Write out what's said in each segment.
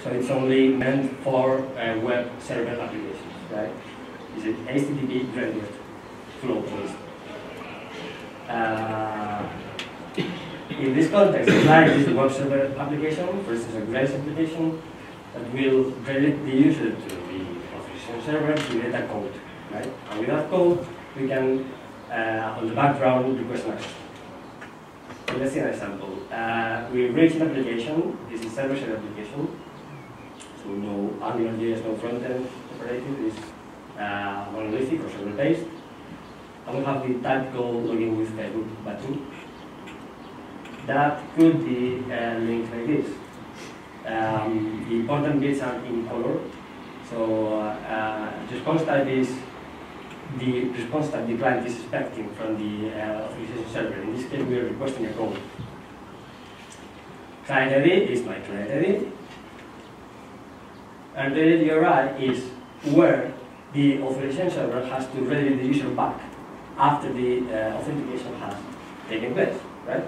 So it's only meant for web server applications, right? Is it HTTP rendered flow-based? In this context, the client is a web server application, for instance, a Grails application that will redirect the user to the authorization server to get a code, right? And with that code, we can, on the background, request an access. So let's see an example. We reach an application. This is server-side application. So no AngularJS, no front-end operating. This is monolithic or server-based. And we have the typical login with Facebook button. That could be linked like this. The important bits are in color. So response type is the response type the client is expecting from the authorization server. In this case, we are requesting a code. Client ID is my client ID. And the URI is where the authorization server has to redirect the user back after the authentication has taken place, right?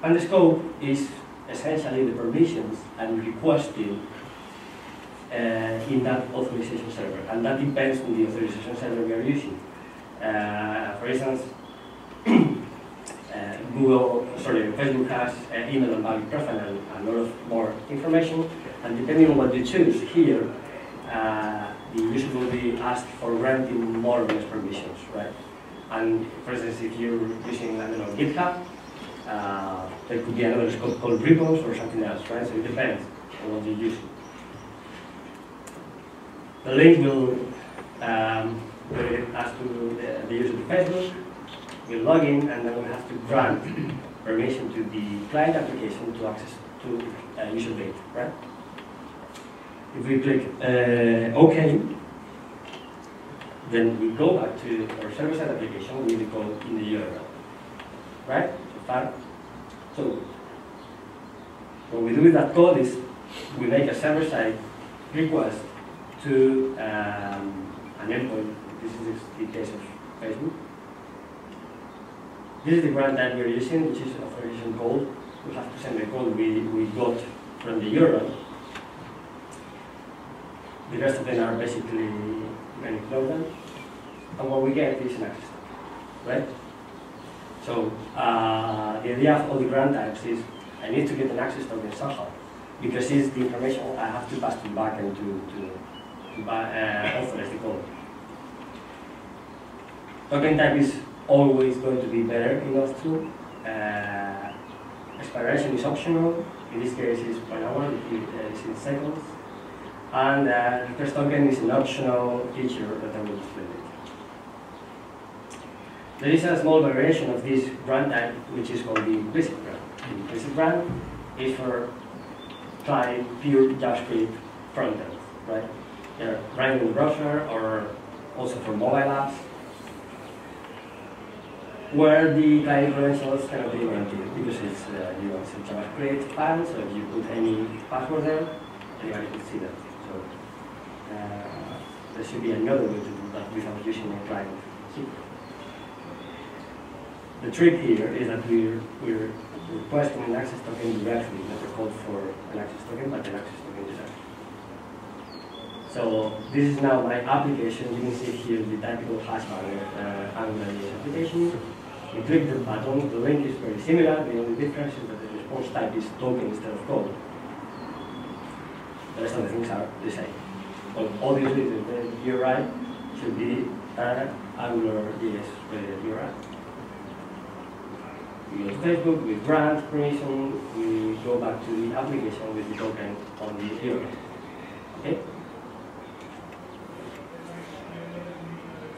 And the scope is essentially the permissions and requesting in that authorization server, and that depends on the authorization server we are using. For instance, Facebook has email and valid profile and a lot of more information, and depending on what you choose here, the user will be asked for granting more or less permissions, right? And for instance, if you're using, I don't know, GitHub, there could be another scope called ribbons or something else, right? So it depends on what you're using. The link will ask to the user to Facebook, we'll log in, and then we'll have to grant permission to the client application to access to user data, right? If we click OK, then we go back to our server-side application with the code in the URL, right? So far. So what we do with that code is we make a server-side request to an endpoint. This is the case of Facebook. This is the grant that we're using, which is authorization code. We have to send the code we got from the URL. The rest of them are basically manipulated. And what we get is an access token, right? So the idea of all the grant types is I need to get an access token somehow, because it's the information I have to pass to the backend to authorize the code. Token type is always going to be better in auth 2. Expiration is optional. In this case, it's 1 hour. It's in seconds. And request token is an optional feature that I will explain later. There is a small variation of this grant type, which is called the implicit grant. The implicit grant is for client pure JavaScript frontend, right? They're running in the browser or also for mobile apps, where the client credentials cannot be guaranteed because it's it's a JavaScript file, so if you put any password there, anybody can see that. So there should be another way to do that without using a client secret. The trick here is that we're requesting an access token directly, not a code for an access token, but an access token directly. So this is now my application. You can see here the typical hash banner AngularJS application. We click the button. The link is very similar. The only difference is that the response type is token instead of code. The rest of the things are the same. But obviously, the URI should be AngularJS URI. We go to Facebook, we grant permission, we go back to the application with the token on the URL. Okay?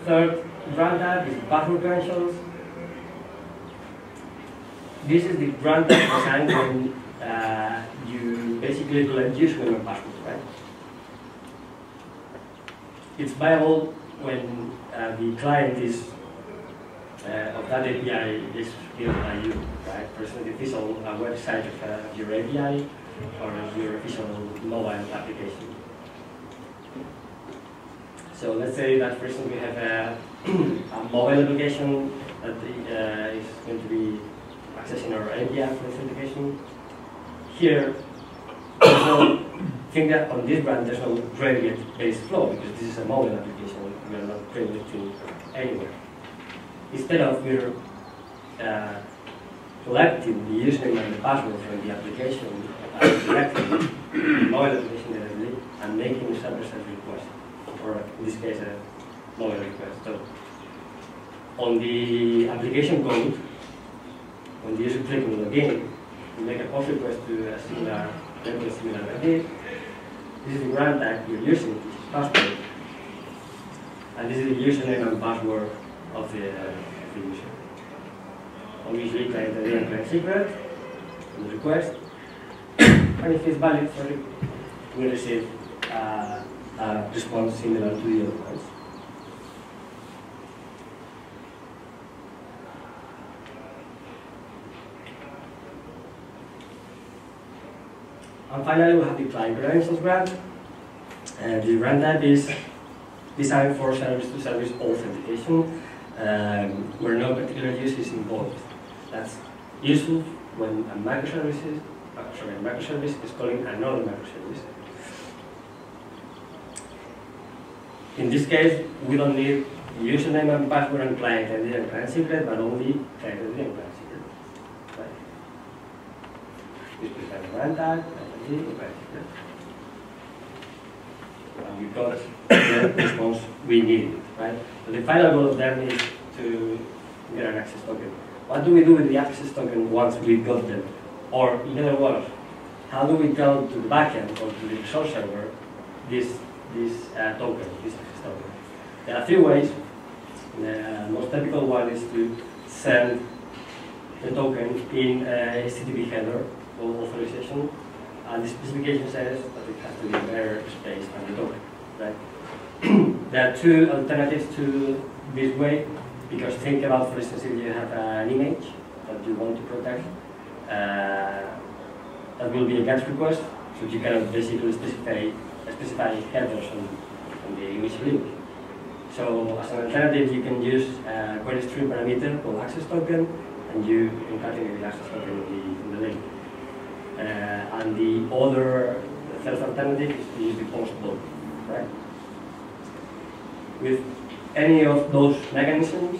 Third grant type is password credentials. This is the grant type designed when you basically collect username and password, right? It's viable when the client is of that API is built by you, right? For instance, if it's on a website of your API or your official mobile application. So let's say that, for instance, we have a mobile application that is going to be accessing our API for authentication. Here, So think that on this brand there's no Grails-based flow because this is a mobile application. We are not Grails-to anywhere. Instead of we're collecting the username and the password from the application, directly the mobile application directly, and making a server-side request, or in this case a mobile request. So on the application code, when the user clicks on login, you make a post request to a similar ID. This is the grant tag you're using, which is password, and this is the username and password of the user. Obviously, client ID and client secret, and the request, and if it's valid, we receive a response similar to the other ones. And finally, we have the client credentials grant. The grant type is designed for service-to-service authentication, where no particular use is involved. That's useful when a microservice is calling another microservice. In this case, we don't need username and password and client ID and client secret, but only client ID and client secret. Right? This is the grant type. And we got the response we needed, right? So the final goal of them is to get an access token. What do we do with the access token once we got them? Or in other words, how do we tell to the backend or to the resource server this token, this access token? There are three ways. The most typical one is to send the token in a HTTP header called authorization. And the specification says that it has to be bearer space and the token, right? There are two alternatives to this way, because think about, for instance, if you have an image that you want to protect, that will be a GET request, so you can basically specify headers on the image link. So as an alternative, you can use a query stream parameter called access token, and you concatenate the access token in the link. And the third alternative is to use the post block, right? With any of those mechanisms,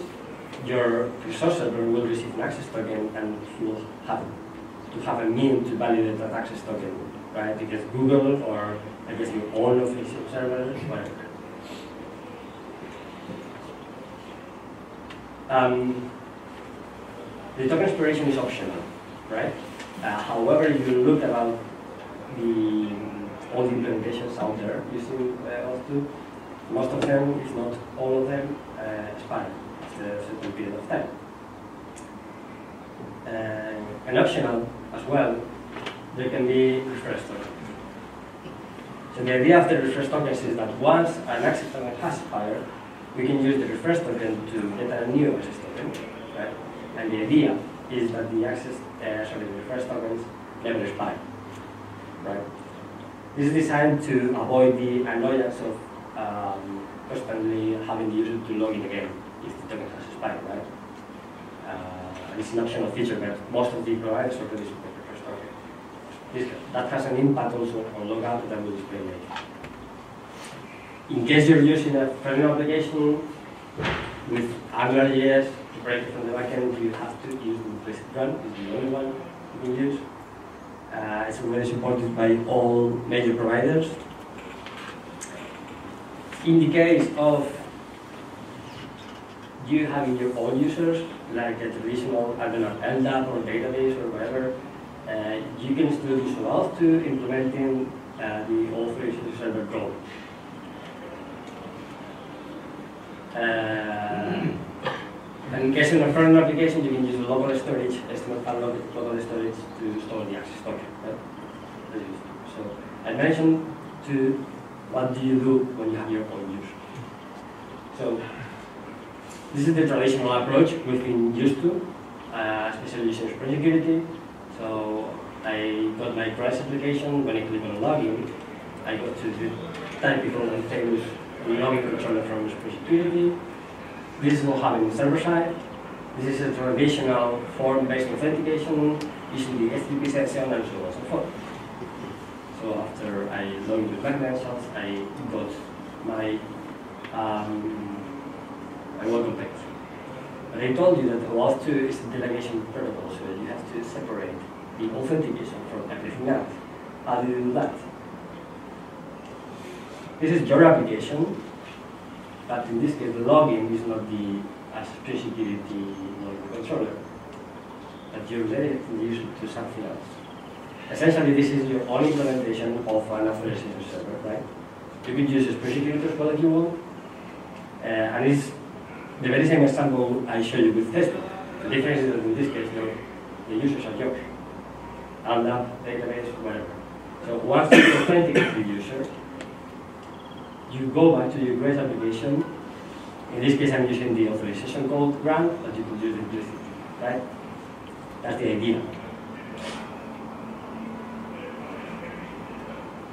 your resource server will receive an access token and will have to have a mean to validate that access token, right? Because Google or I guess your own official server, whatever. The token expiration is optional, right? However, if you look about all the implementations out there using OAuth, most of them, if not all of them, expire after a certain period of time. And optional as well, there can be refresh tokens. So the idea of the refresh tokens is that once an access token has expired, we can use the refresh token to get a new access token, right? And the idea is that the the refresh tokens never expire, right? This is designed to avoid the annoyance of constantly having the user to log in again if the token has expired, right? It's an optional feature, but most of the providers already support refresh token. That has an impact also on logout that will display later. In case you're using a framework application with AngularJS to break it from the backend, you have to use the implicit run. It's the only one you can use. It's already supported by all major providers. In the case of you having your own users, like a traditional, I don't know, LDAP or database or whatever, you can still use OAuth to implementing the authorization server code. And in case of a front-end application, you can use local storage, HTML5 local storage to store the access token. Right? So I mentioned what do you do when you have your own user. So this is the traditional approach we've been used to, especially using Spring Security. So I got my Grails application. When I click on login, I got to the typical and famous login controller from Spring Security. This is what happened server side. This is a traditional form-based authentication using the HTTP session and so on and so forth. So after I logged with my credentials, I got my welcome page. But I told you that OAuth 2 is a delegation protocol, so you have to separate the authentication from everything else. How do you do that? This is your application, but in this case, the login is not the security login controller, but you relate the user to something else. Essentially, this is your own implementation of an authorization server, right? You could use a specialised as well if you want, and it's the very same example I showed you with Facebook. The difference is that in this case, the users are yours. Alda, database, whatever. So once you authenticate the user, you go back to your Grails application. In this case, I'm using the authorization code grant, but you could use it implicitly, right? That's the idea.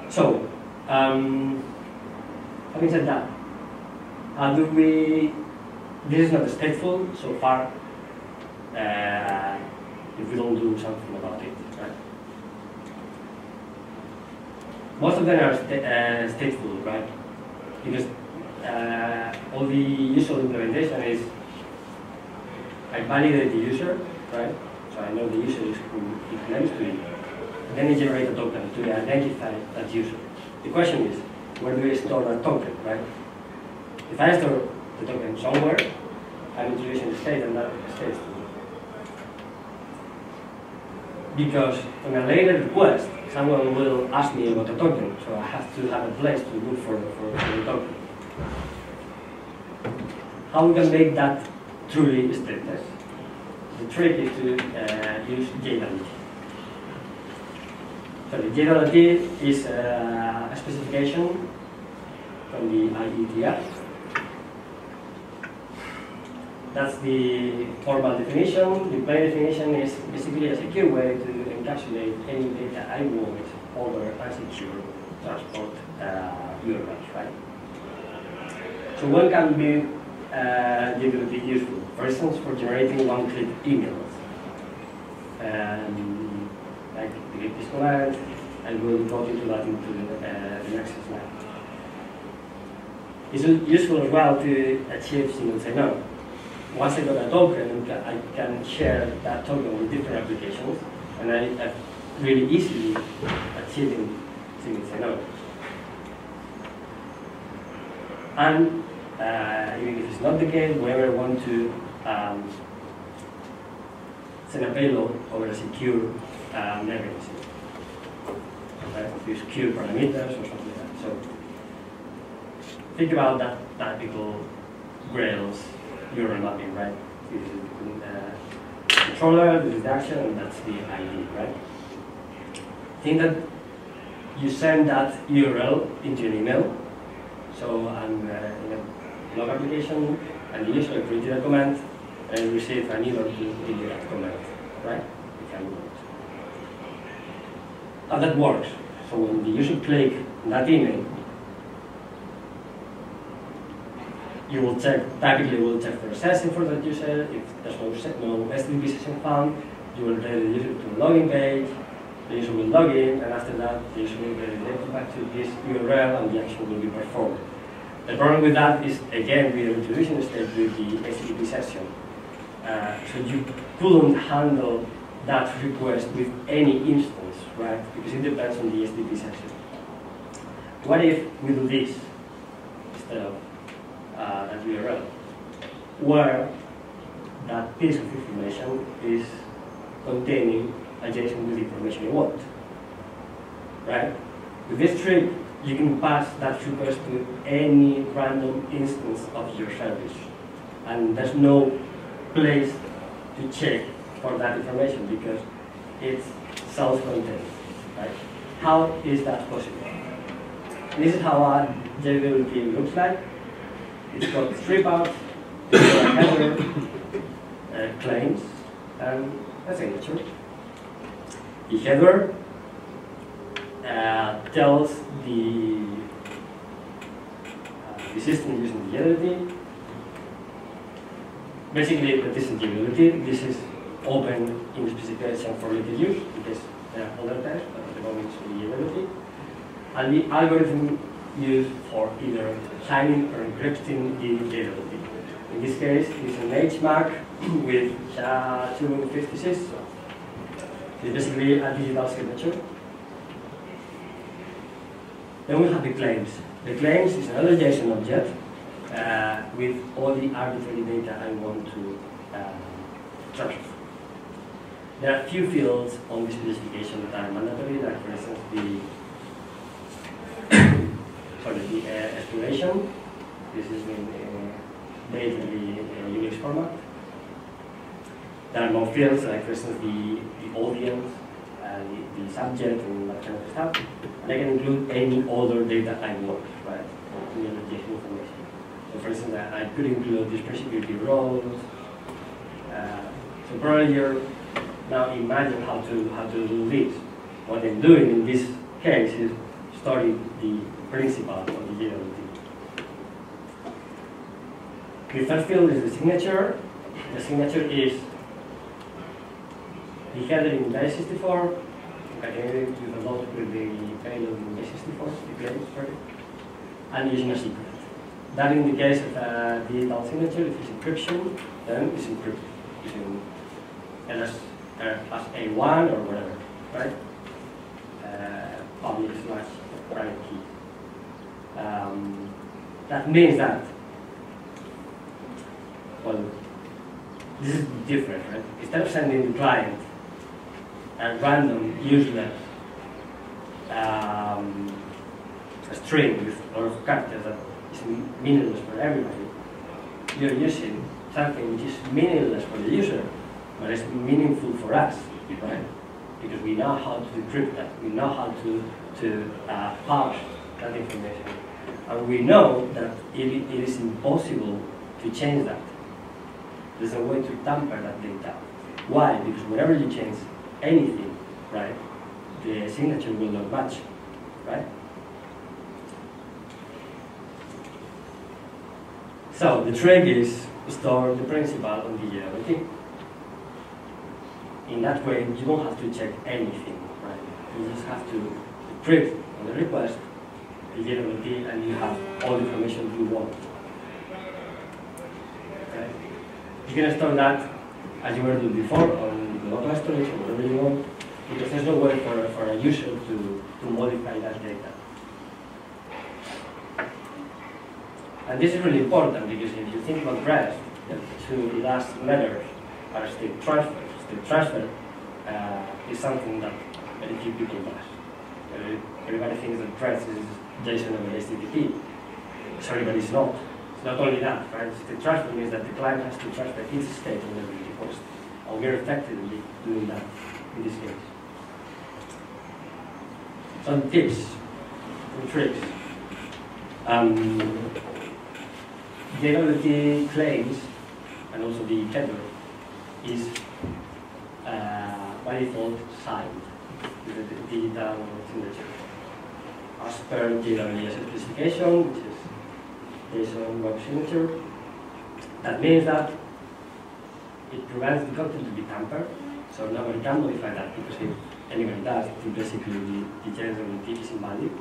So, having said that, how do we? This is not stateful so far. If we don't do something about it, right? Most of them are stateful, right? Because all the usual implementation is I validate the user, right? So I know the user is who it claims to be. And then I generate a token to identify that user. The question is, where do I store that token, right? If I store the token somewhere, I'm introducing the state and that stays. Because on a later request, someone will ask me about the token, so I have to have a place to look for the token. How we can make that truly stateless? The trick is to use JWT. So the JWT is a specification from the IETF. That's the formal definition. The plain definition is basically a secure way to encapsulate any data I want over unsecure transport URLs, right? So when can be JWT useful? For instance, for generating one-click emails. Like to get this command, and we'll go into that into the next slide. It's useful as well to achieve single sign-on. Once I got a token, I can share that token with different applications, and I really easily achieving single sign-on. And even if it's not the case, whenever I want to send a payload over a secure mechanism, okay? Use secure parameters or something like that. So think about that typical Grails URL mapping, right? This is the controller, this is the action, and that's the ID, right? Think that you send that URL into an email. So I'm in a log application, and the user created a command, and receive an email to delete that command, right? How that works. So when the user clicks that email, you will check, typically will check for a session for that user. If there's no SDP session found, you will redirect the user to a login page, the user will log in, and after that, the user will get redirected back to this URL and the action will be performed. The problem with that is, again, we are introducing the state with the SDP session. So you couldn't handle that request with any instance, right? Because it depends on the SDP session. What if we do this instead of that URL, where that piece of information is containing a JSON with the information you want, right? With this trick, you can pass that request to any random instance of your service, and there's no place to check for that information because it's self-contained, right? How is that possible? This is how a JWT looks like. It's got strip out, it's got a header, claims, and a signature. The header tells the system using the JWT. Basically, this is JWT. This is open in the specification for later use because there are other types, but at the moment it's the JWT. and the algorithm used for either signing or encrypting the JWT. In this case, it's an HMAC with 256. It's basically a digital signature. Then we have the claims. The claims is another JSON object with all the arbitrary data I want to transfer. There are a few fields on the specification that are mandatory, like for instance the exploration. This is made in the Unix format. There are more fields, like for instance the audience, the subject, and that kind of stuff. And I can include any other data I want, right? Any other JSON information. So for instance, I could include the security roles. So probably you're now imagine how to do this. What I'm doing in this case is storing the principal of the JWT. The third field is the signature. The signature is the header in base64, concatenated with a lot with the payload in base64, the claims, and using a secret. That in the case of a digital signature, if it's encryption, then it's encrypted using as A1 or whatever, right? Public/private key. That means that, well, this is different, right? Instead of sending the client a random, useless a string with a lot of characters that is meaningless for everybody, you're using something which is meaningless for the user, but it's meaningful for us, right? Because we know how to decrypt that, we know how to parse that information, and we know that it is impossible to change that. There's a way to tamper that data. Why? Because whenever you change anything, right, the signature will not match, right? So the trick is store the principal on the JWT. In that way, you don't have to check anything, right? You just have to decrypt on the request the JWT, and you have all the information you want. Okay? You can store that as you were doing before on the local storage or whatever you want, because there's no way for a user to modify that data. And this is really important, because if you think about REST, the two last letters are state transfer. State transfer is something that very few people does. Everybody thinks that REST is JSON over HTTP. Sorry, but it's not. It's not only that, right? State transfer means that the client has to transfer its state on every request. And we're effectively doing that in this case. Some tips, some tricks. JWT claims, and also the header, is by default signed with a digital signature. As per JWT specification, which is JSON web signature, that means that it prevents the content to be tampered, so nobody can modify that, because if anybody does, then basically the JWT is invalid.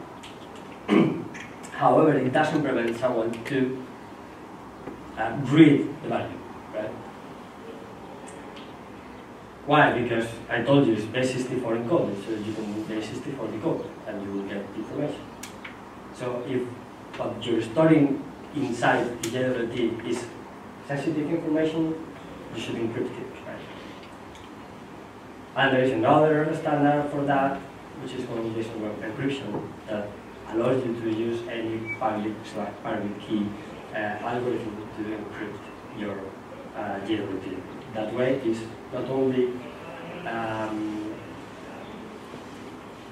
However, it doesn't prevent someone to read the value, right? Why? Because I told you it's base64 encoded, so you can base64 decode and you will get the information. So if what you're storing inside the JWT is sensitive information, you should encrypt it, right? And there is another standard for that, which is called JSON web encryption, that allows you to use any public/private key algorithm to encrypt your JWT. That way is not only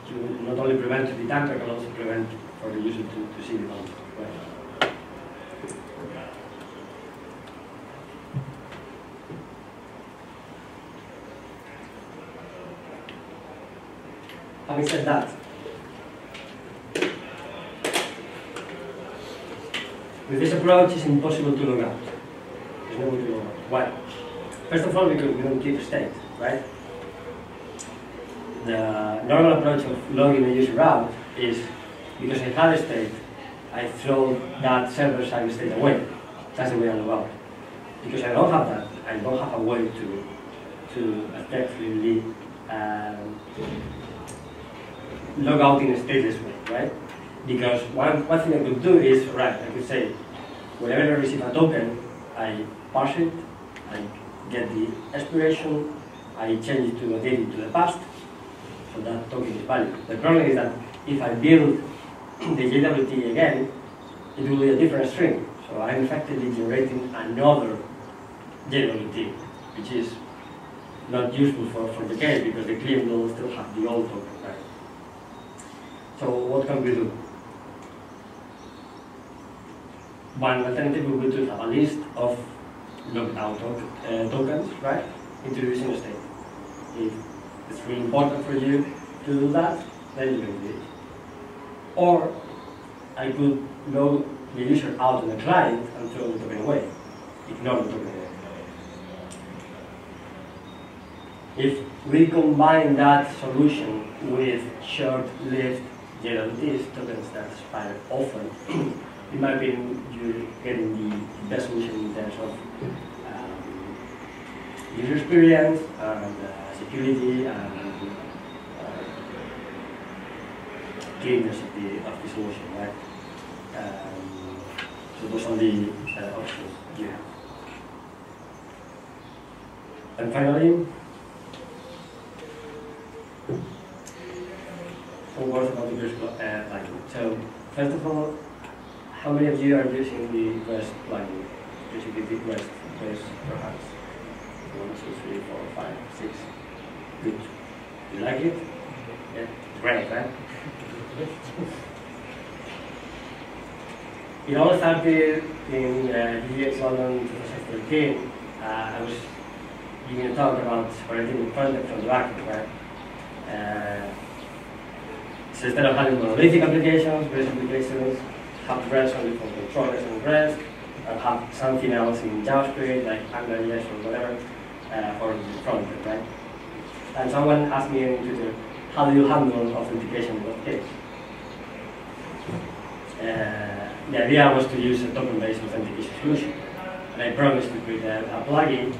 to not only prevent to be tampered, but also prevent for the user to see the content. Right? Having said that, with this approach, it's impossible to log out. There's no way to log out. Why? First of all, because we don't keep state, right? The normal approach of logging a user out is because I had a state, I throw that server-side state away. That's the way I log out. Because I don't have that, I don't have a way to effectively log out in a stateless way, right? Because one thing I could do is, right, I could say, whenever I receive a token, I parse it, I get the expiration, I change it to a date to the past, so that token is valid. The problem is that if I build the JWT again, it will be a different string. So I'm effectively generating another JWT, which is not useful for the case because the client will still have the old token, right? So what can we do? One alternative would be to have a list of logged out tokens, right? Introducing a state. If it's really important for you to do that, then you can do it. Or I could log the user out on the client and throw the token away. Ignore the token away. If we combine that solution with short-lived JWTs, tokens that expire often, in my opinion, you're getting the best solution in terms of user experience and security and cleanness of the solution, right? So those are the options you have. And finally, some words about the REST plugin. So first of all, how many of you are using the REST plugin? Basically the REST perhaps. 1, 2, 3, 4, 5, 6. Good. You like it? Yeah. Great, right? It all started in BEA London 2013. I was giving a talk about separating the front-end from the back-end, right? So instead of having monolithic applications, REST applications, have REST only for controllers and REST, and have something else in JavaScript, like AngularJS or whatever, for the front-end, right? And someone asked me on Twitter, how do you handle authentication in that case? The idea was to use a token-based authentication solution. And I promised to create a plugin.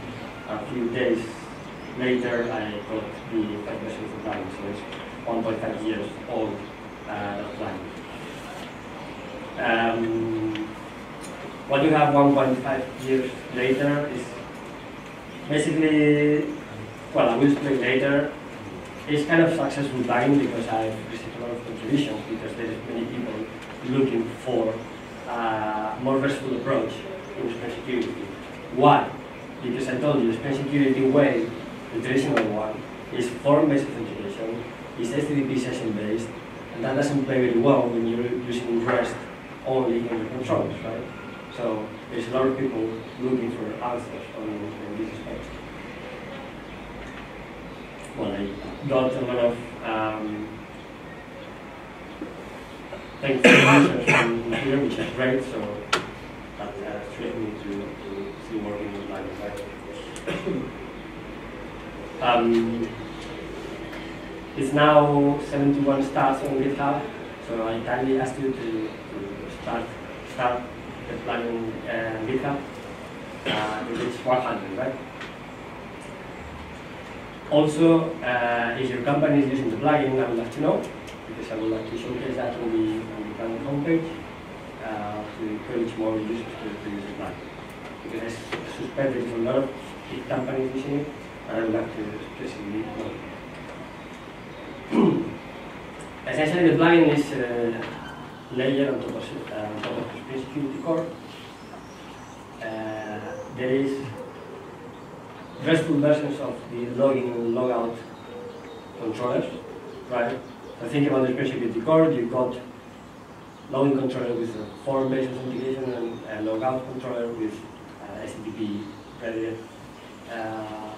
A few days later, I got the first version of the plugin, so it's 1.5 years old, that plugin. What you have 1.5 years later is basically, well, I will explain later. It's kind of successful plugin because I've received a lot of contributions because there is many people looking for a more RESTful approach in Spring Security. Why? Because I told you, the Spring Security way, the traditional one, is form-based authentication, is HTTP session-based, and that doesn't play very well when you're using REST only in the controls, right? So there's a lot of people looking for answers on this aspect. Well, I got a lot of thanks to users from here, which is great, so that triggered me to still working with plugins, right? It's now 71 stars on GitHub, so I kindly ask you to start the plugin GitHub. It's 100, right? Also, if your company is using the plugin, I would like to know, because I would like to showcase that on the plugin homepage to encourage more users to use the plugin. Because I suspect there's a lot of big companies using it, and I would like to specifically know. Essentially, the plugin is a layer on top of the Spring Security core. There is RESTful versions of the login and logout controllers, right? So think about the Spring Security core. You've got login controller with a form-based authentication and a logout controller with HTTP ready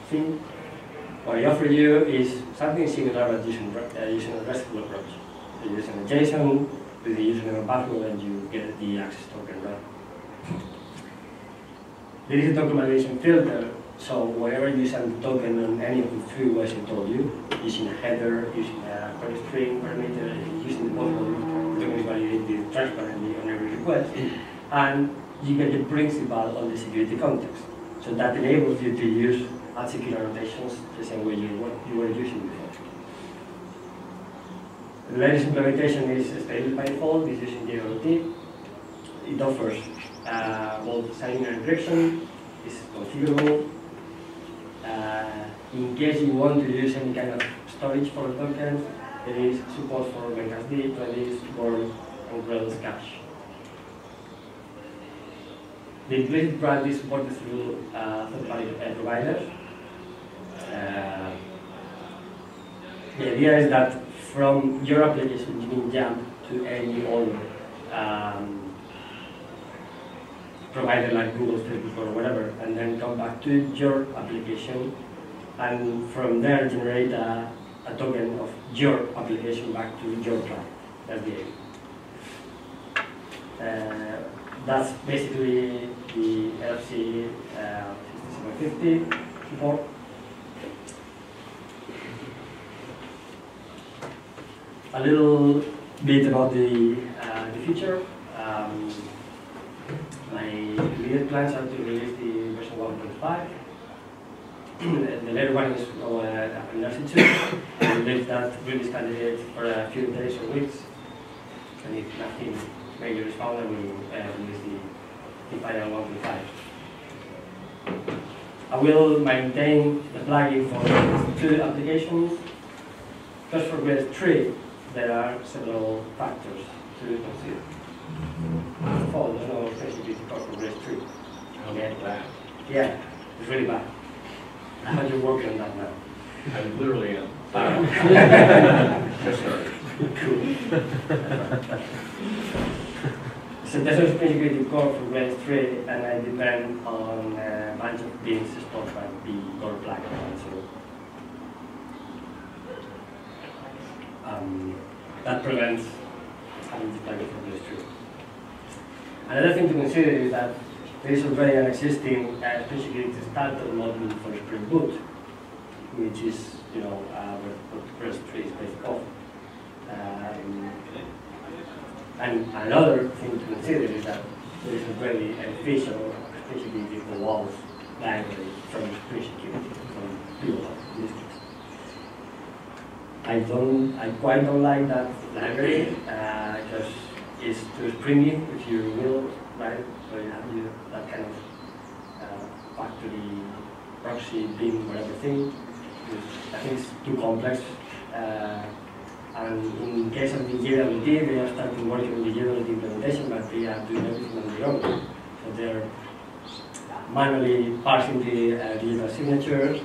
thing. What I offer you is something similar but using a RESTful approach. So you're using a JSON with the username and password, and you get the access token, right? There is a token validation filter, so whenever you send the token on any of the three ways I told you, using a header, using a query string parameter, using the post token is validated transparently on every request, and you get the principal on the security context. So that enables you to use secure annotations the same way you were using before. The latest implementation is Stateless by default. It's using the OAuth. It offers both signing and encryption. It's configurable. In case you want to use any kind of storage for the token, there is support for MakeSD, Redis, Word, and Grails cache. The implicit brand is supported through third-party providers. The idea is that from your application, you can jump to any other provider like Google, Facebook, or whatever, and then come back to your application, and from there generate a token of your application back to your client. That's the aim. That's basically the LFC 6750 support. A little bit about the future. My immediate plans are to release the version 1.5. The later one is an 2. I believe that release candidate for a few days or weeks. And if nothing major is found, I will release the final 1.5. I will maintain the plugin for 2 applications. Just for Grails 3, there are several factors to consider. First of all, there's no specific code for Grails 3. Yeah, it's really bad. How are you working on that now? I literally am. Just started. Cool. So there's no specific code for Grails 3, and I depend on a bunch of beans stored by the core plugin. So that prevents having to plug it for Grails 3. Another thing to consider is that there is already an existing specific starter module for Spring Boot, which is, what Grails 3 is based off. And another thing to consider is that there is already an official specificity for OAuth library from Spring Security, from Google in this case. I quite don't like that library because it's too springy, if you will, right? So you have that kind of factory proxy bin whatever thing. I think it's too complex. And in case of the GWT, they are starting working on the GWT implementation, but they are doing everything on their own. So they're manually parsing the digital signatures,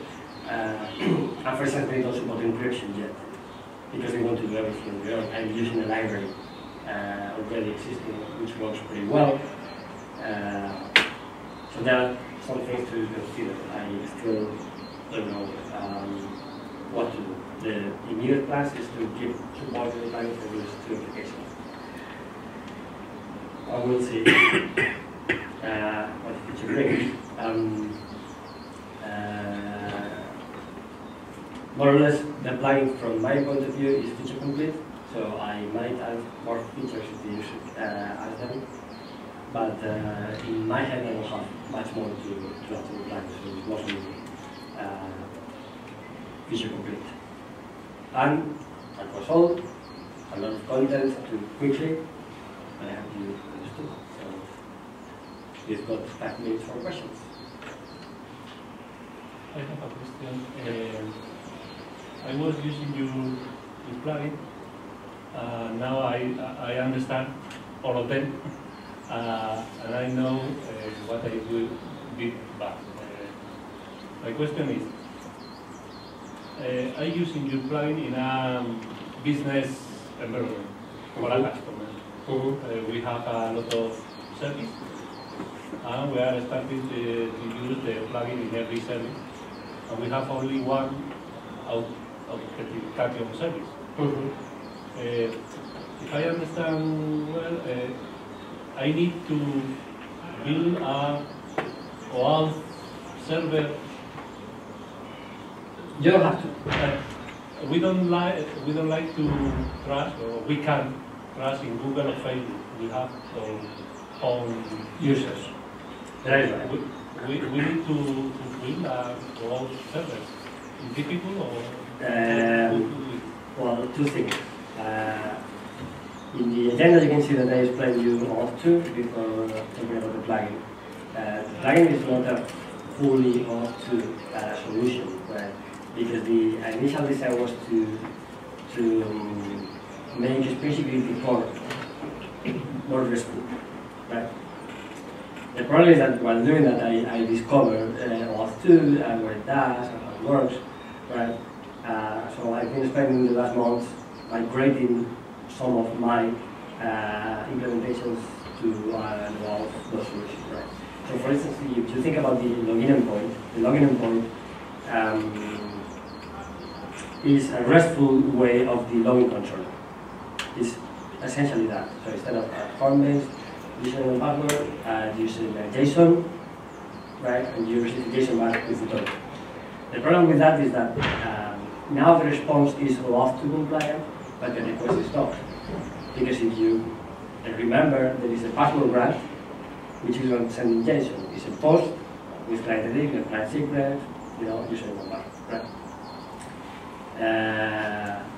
and for example, they don't support encryption yet, because they want to do everything on their own and using a library already existing, which works pretty well. So there are some things to consider. I still don't know what to do. The immediate plans is to give support to the planning for these 2 applications. I will see what the future brings. More or less, the plugin from my point of view is feature complete, so I might add more features if the user adds them. But in my head, I don't have much more to add to the plugin, so it's mostly feature complete. And across all, a lot of content to quickly, I have you understood. So we've got 5 minutes for questions. I have a question. I was using your plugin. Now I understand all of them, and I know what I will be back. My question is, I'm using your plugin in a business environment for a customer. We have a lot of service, and we are starting to use the plugin in every service, and we have only one authentication service. If I understand well, I need to build a OAuth server. You don't have to. We don't like to trust, or we can crash in Google or Facebook. We have our own users. That is right. We need to build our own servers. Is it difficult or? Well, two things. In the agenda, you can see that I explained you OAuth 2 before talking about the plugin. The plugin is not a fully OAuth 2 solution, right? Because the initial design was to make specifically core more RESTful, right? The problem is that while doing that, I discovered OAuth 2 and what it does and how it works, right? So I've been spending the last months migrating some of my implementations to OAuth those solutions, right? So for instance, if you think about the login endpoint is a RESTful way of the login control. It's essentially that. So instead of form-based username and password, using JSON, right, and you receive JSON back with the token. The problem with that is that now the response is OAuth 2 compliant, but the request is not. Because if you remember, there is a password grant, which is not sending JSON. It's a post with client ID, with client secret, username and password, right?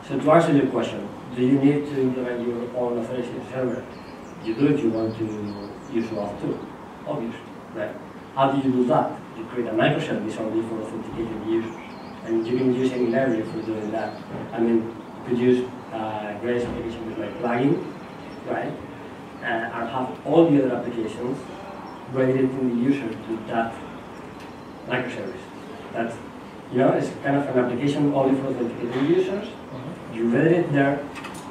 So to answer your question, do you need to implement your own authorization server? You do if you want to use OAuth 2, obviously, right? How do you do that? You create a microservice only for authenticating the users. And you can use any library for doing that. I mean, you could use Grails application with my plugin, right? And have all the other applications redirecting the user to that microservice. That's, it's kind of an application only for authenticating users. You redirect there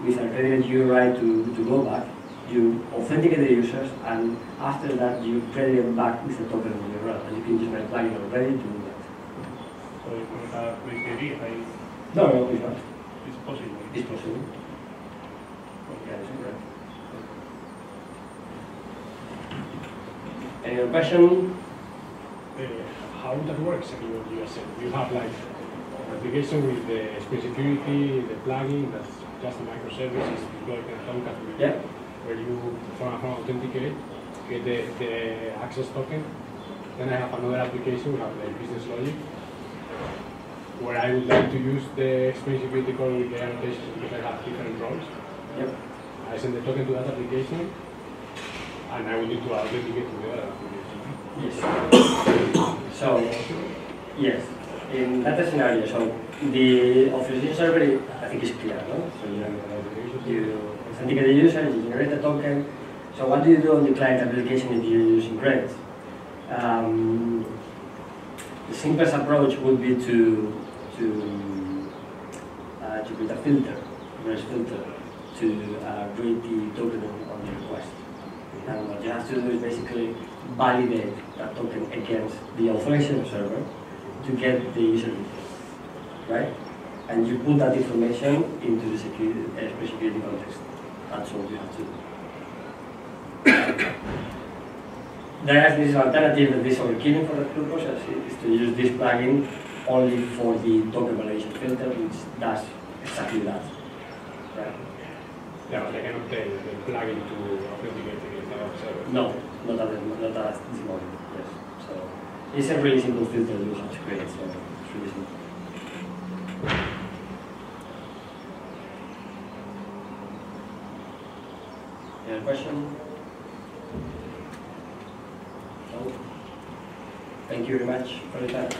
with a redirect URI to go back. You authenticate the users, and after that, you redirect back with a token on your run. And you can use my plugin already to do that. So if we have BCD, No, it's not. It's possible. It's possible. Okay, that's correct. Any other question? How that works? I mean, what you said, you have like an application with the security, the plugin that's just a microservice is deployed in a Tomcat where you authenticate, get the access token. Then I have another application, we have the business logic, where I would like to use the experience security code with the annotations because I have different roles. I send the token to that application, and I will need to authenticate to the other application. Yes. So, yes, in that scenario, so the authorization server, I think is clear, no? So you authenticate the user, you generate a token. So what do you do on the client application if you're using Grails? The simplest approach would be to create a filter, Grails filter, to read the token on the request. And what you have to do is basically validate that token against the authorization server to get the user details, right? And you put that information into the security context. That's all you have to do. There is an alternative that is overkilling for that purpose, is to use this plugin only for the token validation filter, which does exactly that. Right? Yeah, but I cannot tell the plugin to authenticate against our server. No, not at this moment. Yes. So it's a really simple filter you have to create. So it's really simple. Any other question? No? Thank you very much for your time.